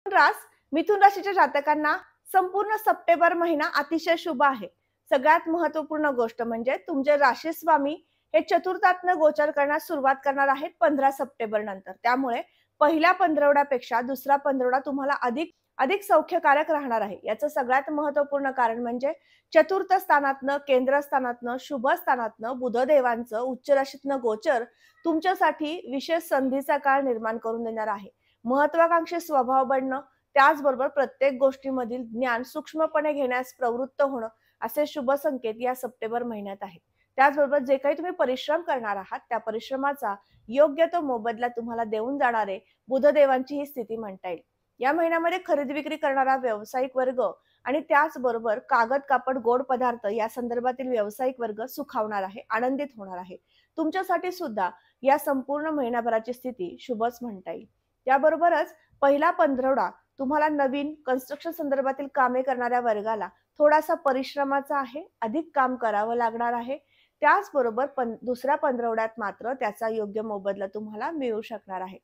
रास मिथुन राशीच्या जातकांना संपूर्ण सप्टेंबर महिना अतिशय शुभ आहे. सगळ्यात महत्त्वपूर्ण गोष्ट म्हणजे तुमचे राशी स्वामी हे चतुर्थातनं गोचर करण्यास सुरुवात करणार आहेत 15 सप्टेंबर नंतर. त्यामुळे पहिल्या पंधरवड्यापेक्षा दुसरा पंधरवडा तुम्हाला अधिक अधिक सौख्यकारक राहणार आहे. याचं सगळ्यात महत्त्वपूर्ण कारण म्हणजे चतुर्थ स्थानातनं, केंद्र स्थानातनं, शुभ स्थानातनं बुधदेवांचं उच्च राशीतनं गोचर तुमच्यासाठी विशेष संधीचा काळ निर्माण करून देणार आहे. महत्वाकांक्षी स्वभाव बनणं, त्याचबरोबर प्रत्येक गोष्टीमधील ज्ञान सूक्ष्मपणे घेण्यास प्रवृत्त होणं, असे शुभ संकेत या सप्टेंबर महिन्यात आहेत. त्याचबरोबर जे काही तुम्ही परिश्रम करणार आहात, त्या परिश्रमाचा योग्य तो मोबदला तुम्हाला देऊन जाणारे बुधदेवांची ही स्थिती म्हणता येईल. या महिन्यामध्ये खरेदी विक्री करणारा व्यावसायिक वर्ग आणि त्याचबरोबर कागद, कापड, गोड पदार्थ या संदर्भातील व्यावसायिक वर्ग सुखावणार आहे, आनंदित होणार आहे. तुमच्यासाठी सुद्धा या संपूर्ण महिनाभराची स्थिती शुभच म्हणता येईल. त्याबरोबरच पहिला पंधरवडा तुम्हाला नवीन कन्स्ट्रक्शन संदर्भातील कामे करणाऱ्या वर्गाला थोडासा परिश्रमाचा आहे, अधिक काम करावं लागणार आहे. त्याचबरोबर दुसऱ्या पंधरवड्यात मात्र त्याचा योग्य मोबदला तुम्हाला मिळू शकणार आहे.